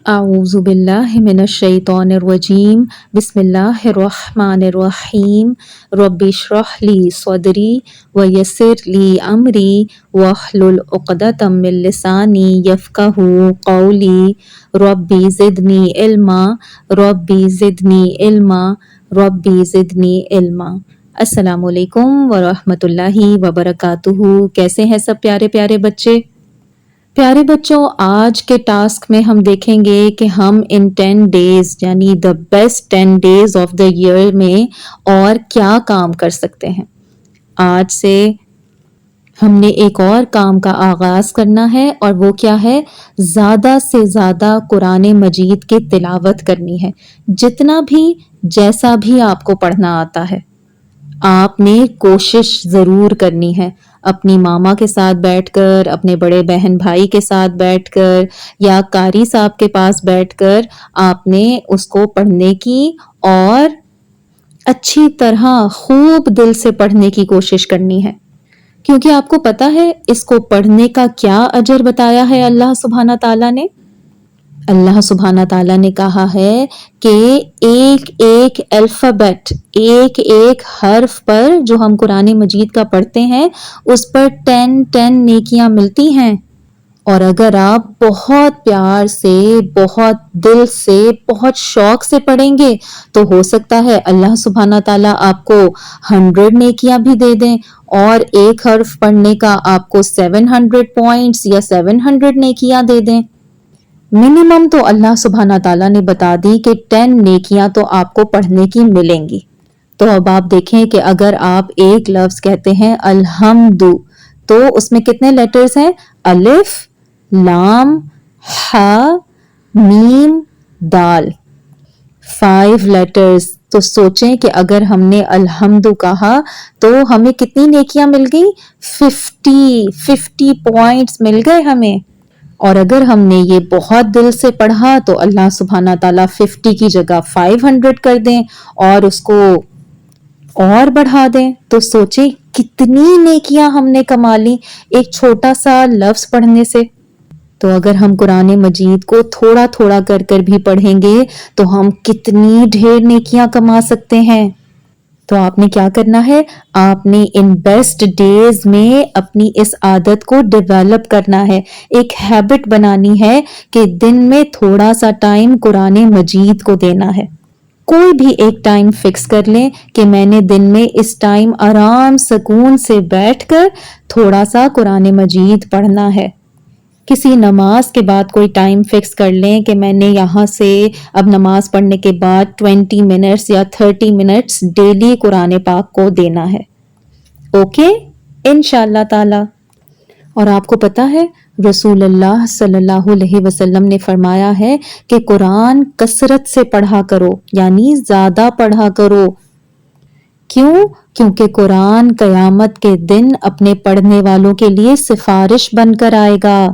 أعوذ بالله من الشيطان الرجيم بسم الله الرحمن الرحيم رب اشرح لي صدري ويسر لي أمري واحلل عقدة من لساني يفقهوا قولي ربي زدني علما ربي زدني علما ربي زدني علما۔ السلام علیکم ورحمۃ اللہ وبرکاتہ۔ کیسے ہیں سب پیارے پیارے بچے؟ پیارے بچوں، آج کے ٹاسک میں ہم دیکھیں گے کہ ہم ان 10 ڈیز یعنی the best 10 days of the year میں اور کیا کام کر سکتے ہیں۔ آج سے ہم نے ایک اور کام کا آغاز کرنا ہے، اور وہ کیا ہے؟ زیادہ سے زیادہ قرآن مجید کی تلاوت کرنی ہے۔ جتنا بھی جیسا بھی آپ کو پڑھنا آتا ہے، آپ نے کوشش ضرور کرنی ہے۔ اپنی ماما کے ساتھ بیٹھ کر، اپنے بڑے بہن بھائی کے ساتھ بیٹھ کر، یا قاری صاحب کے پاس بیٹھ کر آپ نے اس کو پڑھنے کی اور اچھی طرح خوب دل سے پڑھنے کی کوشش کرنی ہے، کیونکہ آپ کو پتا ہے اس کو پڑھنے کا کیا اجر بتایا ہے اللہ سبحانہ تعالیٰ نے؟ اللہ سبحانہ تعالیٰ نے کہا ہے کہ ایک ایک الفابیٹ، ایک ایک حرف پر جو ہم قرآن مجید کا پڑھتے ہیں اس پر 10 نیکیاں ملتی ہیں۔ اور اگر آپ بہت پیار سے، بہت دل سے، بہت شوق سے پڑھیں گے تو ہو سکتا ہے اللہ سبحانہ تعالیٰ آپ کو 100 نیکیاں بھی دے دیں، اور ایک حرف پڑھنے کا آپ کو 700 پوائنٹس یا 700 نیکیاں دے دیں۔ منیمم تو اللہ سبحانہ تعالیٰ نے بتا دی کہ 10 نیکیاں تو آپ کو پڑھنے کی ملیں گی۔ تو اب آپ دیکھیں کہ اگر آپ ایک لفظ کہتے ہیں الحمد، تو اس میں کتنے لیٹرز ہیں؟ الف، لام، ہا، میم، دال، 5 لیٹرز۔ تو سوچیں کہ اگر ہم نے الحمد کہا تو ہمیں کتنی نیکیاں مل گئی؟ 50 پوائنٹس مل گئے ہمیں۔ اور اگر ہم نے یہ بہت دل سے پڑھا تو اللہ سبحانہ تعالیٰ 50 کی جگہ 500 کر دیں اور اس کو اور بڑھا دیں۔ تو سوچیں کتنی نیکیاں ہم نے کما لی ایک چھوٹا سا لفظ پڑھنے سے۔ تو اگر ہم قرآن مجید کو تھوڑا تھوڑا کر کر بھی پڑھیں گے تو ہم کتنی ڈھیر نیکیاں کما سکتے ہیں۔ تو آپ نے کیا کرنا ہے؟ آپ نے ان بیسٹ ڈیز میں اپنی اس عادت کو ڈیولپ کرنا ہے، ایک ہیبٹ بنانی ہے کہ دن میں تھوڑا سا ٹائم قرآن مجید کو دینا ہے۔ کوئی بھی ایک ٹائم فکس کر لیں کہ میں نے دن میں اس ٹائم آرام سکون سے بیٹھ کر تھوڑا سا قرآن مجید پڑھنا ہے۔ کسی نماز کے بعد کوئی ٹائم فکس کر لیں کہ میں نے یہاں سے اب نماز پڑھنے کے بعد 20 منٹس یا 30 منٹس ڈیلی قرآن پاک کو دینا ہے۔ اوکے، انشاءاللہ تعالی۔ اور آپ کو پتا ہے رسول اللہ صلی اللہ علیہ وسلم نے فرمایا ہے کہ قرآن کثرت سے پڑھا کرو، یعنی زیادہ پڑھا کرو۔ کیوں؟ کیونکہ قرآن قیامت کے دن اپنے پڑھنے والوں کے لیے سفارش بن کر آئے گا۔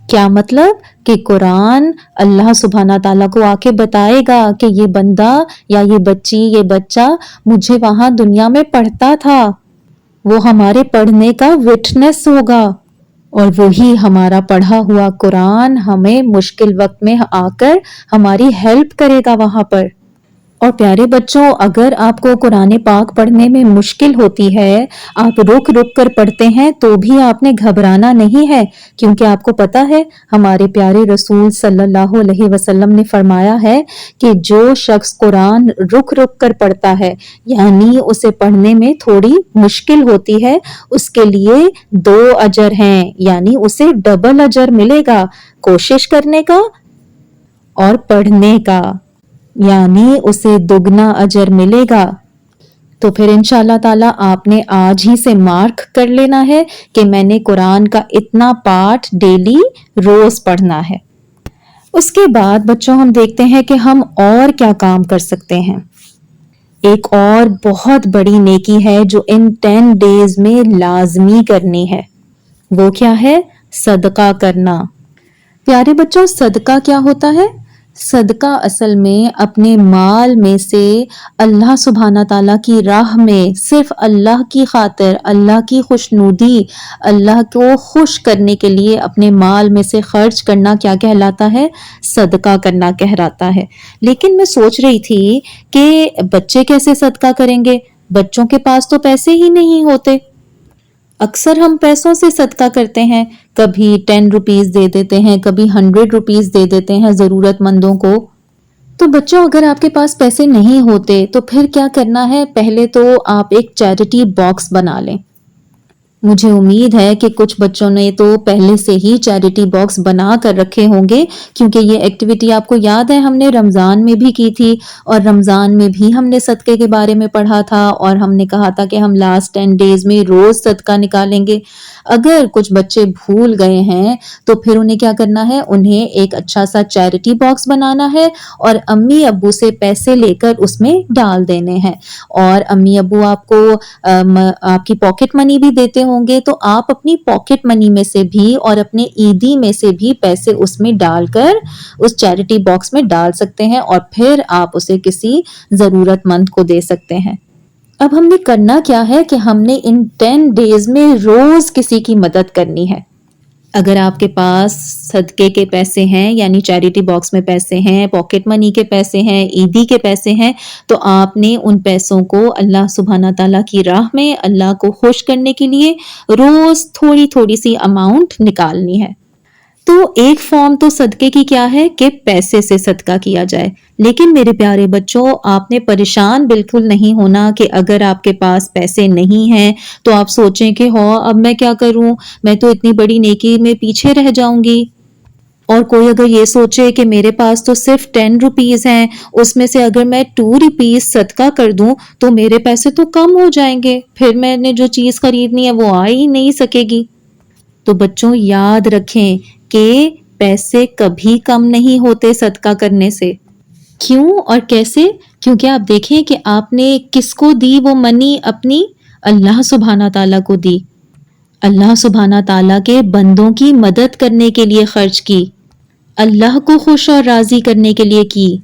کیا مطلب؟ کہ قرآن اللہ سبحانہ تعالیٰ کو آ کے بتائے گا کہ یہ بندہ یا یہ بچی، یہ بچہ مجھے وہاں دنیا میں پڑھتا تھا۔ وہ ہمارے پڑھنے کا وٹنس ہوگا، اور وہی ہمارا پڑھا ہوا قرآن ہمیں مشکل وقت میں آ کر ہماری ہیلپ کرے گا وہاں پر۔ اور پیارے بچوں، اگر آپ کو قرآن پاک پڑھنے میں مشکل ہوتی ہے، آپ رک رک کر پڑھتے ہیں، تو بھی آپ نے گھبرانا نہیں ہے، کیونکہ آپ کو پتا ہے ہمارے پیارے رسول صلی اللہ علیہ وسلم نے فرمایا ہے کہ جو شخص قرآن رک رک کر پڑھتا ہے، یعنی اسے پڑھنے میں تھوڑی مشکل ہوتی ہے، اس کے لیے 2 اجر ہیں، یعنی اسے ڈبل اجر ملے گا، کوشش کرنے کا اور پڑھنے کا، یعنی اسے دگنا اجر ملے گا۔ تو پھر انشاءاللہ تعالیٰ آپ نے آج ہی سے مارک کر لینا ہے کہ میں نے قرآن کا اتنا پارٹ ڈیلی روز پڑھنا ہے۔ اس کے بعد بچوں ہم دیکھتے ہیں کہ ہم اور کیا کام کر سکتے ہیں۔ ایک اور بہت بڑی نیکی ہے جو ان 10 ڈیز میں لازمی کرنی ہے، وہ کیا ہے؟ صدقہ کرنا۔ پیارے بچوں، صدقہ کیا ہوتا ہے؟ صدقہ اصل میں اپنے مال میں سے اللہ سبحانہ تعالیٰ کی راہ میں صرف اللہ کی خاطر، اللہ کی خوشنودی، اللہ کو خوش کرنے کے لیے اپنے مال میں سے خرچ کرنا کیا کہلاتا ہے؟ صدقہ کرنا کہلاتا ہے۔ لیکن میں سوچ رہی تھی کہ بچے کیسے صدقہ کریں گے؟ بچوں کے پاس تو پیسے ہی نہیں ہوتے۔ اکثر ہم پیسوں سے صدقہ کرتے ہیں، کبھی 10 روپیز دے دیتے ہیں، کبھی 100 روپیز دے دیتے ہیں ضرورت مندوں کو۔ تو بچوں، اگر آپ کے پاس پیسے نہیں ہوتے تو پھر کیا کرنا ہے؟ پہلے تو آپ ایک چیریٹی باکس بنا لیں۔ مجھے امید ہے کہ کچھ بچوں نے تو پہلے سے ہی چیریٹی باکس بنا کر رکھے ہوں گے، کیونکہ یہ ایکٹیویٹی آپ کو یاد ہے ہم نے رمضان میں بھی کی تھی، اور رمضان میں بھی ہم نے صدقے کے بارے میں پڑھا تھا، اور ہم نے کہا تھا کہ ہم لاسٹ 10 ڈیز میں روز صدقہ نکالیں گے۔ اگر کچھ بچے بھول گئے ہیں تو پھر انہیں کیا کرنا ہے؟ انہیں ایک اچھا سا چیریٹی باکس بنانا ہے اور امی ابو سے پیسے لے کر اس میں ڈال دینے ہیں۔ اور امی ابو آپ کو آپ کی پاکٹ منی بھی دیتے ہوں گے، تو آپ اپنی پاکٹ منی میں سے بھی اور اپنے عیدی میں سے بھی پیسے اس میں ڈال کر اس چیریٹی باکس میں ڈال سکتے ہیں، اور پھر آپ اسے کسی ضرورت مند کو دے سکتے ہیں۔ اب ہم نے کرنا کیا ہے کہ ہم نے ان 10 ڈیز میں روز کسی کی مدد کرنی ہے۔ اگر آپ کے پاس صدقے کے پیسے ہیں، یعنی چیریٹی باکس میں پیسے ہیں، پاکٹ منی کے پیسے ہیں، عیدی کے پیسے ہیں، تو آپ نے ان پیسوں کو اللہ سبحانہ تعالیٰ کی راہ میں اللہ کو خوش کرنے کے لیے روز تھوڑی تھوڑی سی اماؤنٹ نکالنی ہے۔ تو ایک فارم تو صدقے کی کیا ہے کہ پیسے سے صدقہ کیا جائے، لیکن میرے پیارے بچوں، آپ نے پریشان بالکل نہیں ہونا کہ اگر آپ کے پاس پیسے نہیں ہیں تو آپ سوچیں کہ اب میں کیا کروں، میں تو اتنی بڑی نیکی میں پیچھے رہ جاؤں گی۔ اور کوئی اگر یہ سوچے کہ میرے پاس تو صرف 10 روپیز ہیں، اس میں سے اگر میں 2 روپیز صدقہ کر دوں تو میرے پیسے تو کم ہو جائیں گے، پھر میں نے جو چیز خریدنی ہے وہ آ ہی نہیں سکے گی۔ تو بچوں، یاد رکھیں کہ پیسے کبھی کم نہیں ہوتے صدقہ کرنے سے۔ کیوں اور کیسے؟ کیونکہ آپ دیکھیں کہ آپ نے کس کو دی وہ منی اپنی؟ اللہ سبحانہ تعالیٰ کو دی۔ اللہ سبحانہ تعالیٰ کے بندوں کی مدد کرنے کے لیے خرچ کی، اللہ کو خوش اور راضی کرنے کے لیے کی۔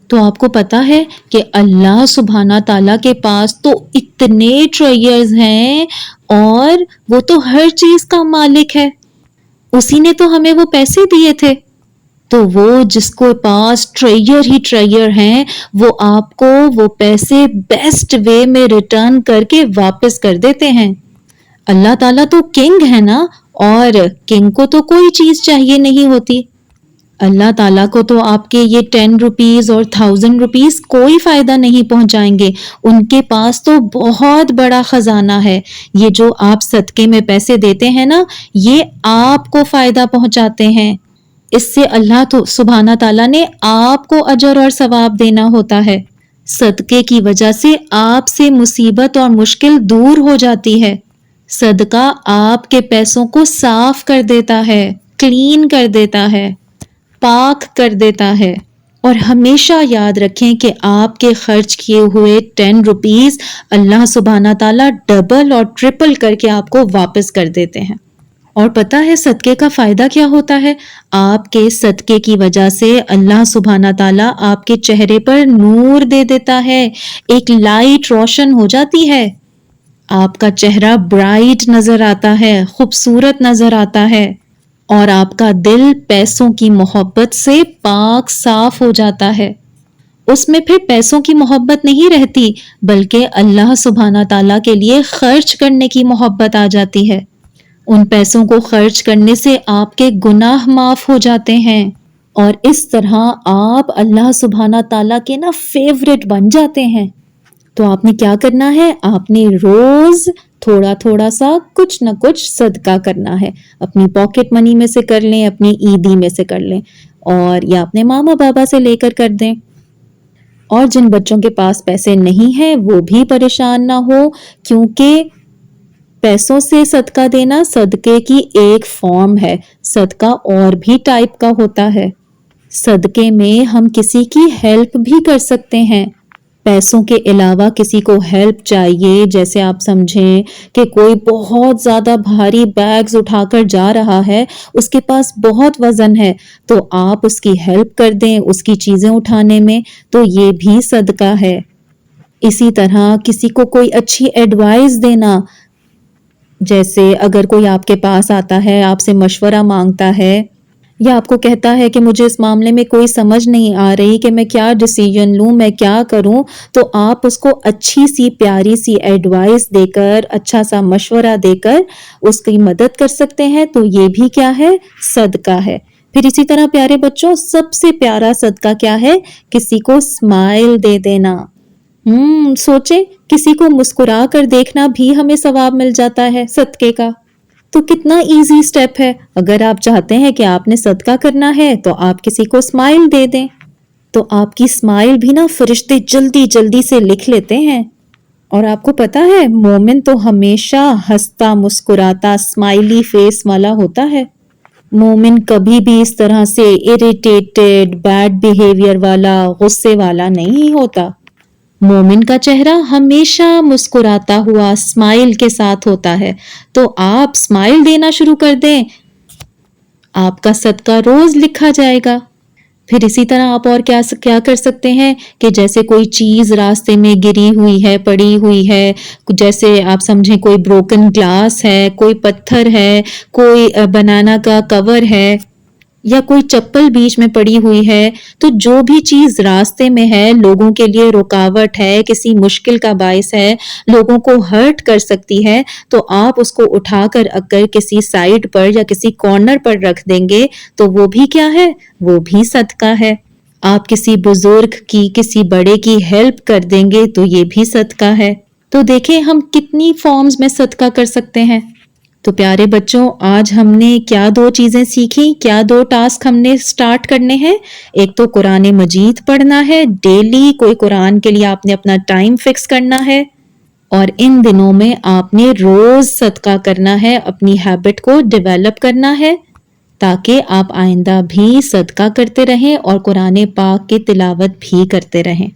تو آپ کو پتا ہے کہ اللہ سبحانہ تعالیٰ کے پاس تو اتنے ٹریئرز ہیں، اور وہ تو ہر چیز کا مالک ہے، اسی نے تو ہمیں وہ پیسے دیے تھے۔ تو وہ جس کو پاس ٹریئر ہی ٹریئر ہیں، وہ آپ کو وہ پیسے بیسٹ وے میں ریٹرن کر کے واپس کر دیتے ہیں۔ اللہ تعالیٰ تو کنگ ہے نا، اور کنگ کو تو کوئی چیز چاہیے نہیں ہوتی۔ اللہ تعالیٰ کو تو آپ کے یہ 10 روپیز اور 1000 روپیز کوئی فائدہ نہیں پہنچائیں گے، ان کے پاس تو بہت بڑا خزانہ ہے۔ یہ جو آپ صدقے میں پیسے دیتے ہیں نا، یہ آپ کو فائدہ پہنچاتے ہیں، اس سے اللہ تو سبحانہ تعالیٰ نے آپ کو اجر اور ثواب دینا ہوتا ہے۔ صدقے کی وجہ سے آپ سے مصیبت اور مشکل دور ہو جاتی ہے۔ صدقہ آپ کے پیسوں کو صاف کر دیتا ہے، کلین کر دیتا ہے، پاک کر دیتا ہے۔ اور ہمیشہ یاد رکھیں کہ آپ کے خرچ کیے ہوئے 10 روپیز اللہ سبحانہ تعالیٰ ڈبل اور ٹرپل کر کے آپ کو واپس کر دیتے ہیں۔ اور پتہ ہے صدقے کا فائدہ کیا ہوتا ہے؟ آپ کے صدقے کی وجہ سے اللہ سبحانہ تعالیٰ آپ کے چہرے پر نور دے دیتا ہے، ایک لائٹ روشن ہو جاتی ہے، آپ کا چہرہ برائٹ نظر آتا ہے، خوبصورت نظر آتا ہے، اور آپ کا دل پیسوں کی محبت سے پاک صاف ہو جاتا ہے۔ اس میں پھر پیسوں کی محبت نہیں رہتی، بلکہ اللہ سبحانہ تعالیٰ کے لیے خرچ کرنے کی محبت آ جاتی ہے۔ ان پیسوں کو خرچ کرنے سے آپ کے گناہ معاف ہو جاتے ہیں، اور اس طرح آپ اللہ سبحانہ تعالیٰ کے فیورٹ بن جاتے ہیں۔ تو آپ نے کیا کرنا ہے؟ آپ نے روز تھوڑا تھوڑا سا کچھ نہ کچھ صدقہ کرنا ہے، اپنی پاکٹ منی میں سے کر لیں، اپنی عیدی میں سے کر لیں، اور یا اپنے ماما بابا سے لے کر دیں۔ اور جن بچوں کے پاس پیسے نہیں ہیں وہ بھی پریشان نہ ہو، کیونکہ پیسوں سے صدقہ دینا صدقے کی ایک فارم ہے۔ صدقہ اور بھی ٹائپ کا ہوتا ہے۔ صدقے میں ہم کسی کی ہیلپ بھی کر سکتے ہیں۔ پیسوں کے علاوہ کسی کو ہیلپ چاہیے، جیسے آپ سمجھیں کہ کوئی بہت زیادہ بھاری بیگز اٹھا کر جا رہا ہے، اس کے پاس بہت وزن ہے، تو آپ اس کی ہیلپ کر دیں اس کی چیزیں اٹھانے میں، تو یہ بھی صدقہ ہے۔ اسی طرح کسی کو کوئی اچھی ایڈوائز دینا، جیسے اگر کوئی آپ کے پاس آتا ہے، آپ سے مشورہ مانگتا ہے، یا آپ کو کہتا ہے کہ مجھے اس معاملے میں کوئی سمجھ نہیں آ رہی کہ میں کیا ڈیسیژن لوں، میں کیا کروں، تو آپ اس کو اچھی سی پیاری سی ایڈوائس دے کر، اچھا سا مشورہ دے کر اس کی مدد کر سکتے ہیں، تو یہ بھی کیا ہے؟ صدقہ ہے۔ پھر اسی طرح پیارے بچوں، سب سے پیارا صدقہ کیا ہے؟ کسی کو اسمائل دے دینا۔ سوچیں، کسی کو مسکرا کر دیکھنا بھی ہمیں ثواب مل جاتا ہے صدقے کا۔ تو کتنا ایزی سٹیپ ہے۔ اگر آپ چاہتے ہیں کہ آپ نے صدقہ کرنا ہے تو آپ کسی کو اسمائل دے دیں، تو آپ کی اسمائل بھی نا فرشتے جلدی جلدی سے لکھ لیتے ہیں۔ اور آپ کو پتا ہے، مومن تو ہمیشہ ہنستا مسکراتا اسمائلی فیس والا ہوتا ہے۔ مومن کبھی بھی اس طرح سے اریٹیٹڈ، بیڈ بیہیویئر والا، غصے والا نہیں ہوتا۔ مومن کا چہرہ ہمیشہ مسکراتا ہوا اسمائل کے ساتھ ہوتا ہے۔ تو آپ اسمائل دینا شروع کر دیں، آپ کا صدقہ روز لکھا جائے گا۔ پھر اسی طرح آپ اور کیا کر سکتے ہیں کہ جیسے کوئی چیز راستے میں گری ہوئی ہے، پڑی ہوئی ہے، جیسے آپ سمجھیں کوئی بروکن گلاس ہے، کوئی پتھر ہے، کوئی بنانا کا کور ہے، یا کوئی چپل بیچ میں پڑی ہوئی ہے، تو جو بھی چیز راستے میں ہے، لوگوں کے لیے رکاوٹ ہے، کسی مشکل کا باعث ہے، لوگوں کو ہرٹ کر سکتی ہے، تو آپ اس کو اٹھا کر اگر کسی سائڈ پر یا کسی کارنر پر رکھ دیں گے تو وہ بھی کیا ہے؟ وہ بھی صدقہ ہے۔ آپ کسی بزرگ کی، کسی بڑے کی ہیلپ کر دیں گے تو یہ بھی صدقہ ہے۔ تو دیکھیں ہم کتنی فارمز میں صدقہ کر سکتے ہیں۔ تو پیارے بچوں، آج ہم نے کیا 2 چیزیں سیکھی، کیا 2 ٹاسک ہم نے سٹارٹ کرنے ہیں۔ ایک تو قرآن مجید پڑھنا ہے، ڈیلی کوئی قرآن کے لیے آپ نے اپنا ٹائم فکس کرنا ہے، اور ان دنوں میں آپ نے روز صدقہ کرنا ہے، اپنی ہیبٹ کو ڈیولپ کرنا ہے، تاکہ آپ آئندہ بھی صدقہ کرتے رہیں اور قرآن پاک کی تلاوت بھی کرتے رہیں۔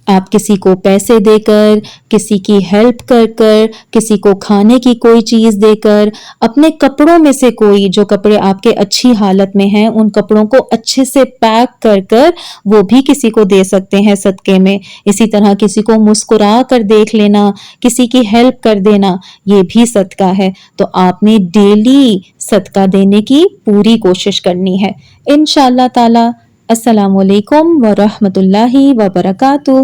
آپ کسی کو پیسے دے کر، کسی کی ہیلپ کر کر، کسی کو کھانے کی کوئی چیز دے کر، اپنے کپڑوں میں سے کوئی جو کپڑے آپ کے اچھی حالت میں ہیں، ان کپڑوں کو اچھے سے پیک کر کر وہ بھی کسی کو دے سکتے ہیں صدقے میں۔ اسی طرح کسی کو مسکرا کر دیکھ لینا، کسی کی ہیلپ کر دینا، یہ بھی صدقہ ہے۔ تو آپ نے ڈیلی صدقہ دینے کی پوری کوشش کرنی ہے انشاءاللہ تعالی۔ السلام علیکم ورحمۃ اللہ وبرکاتہ۔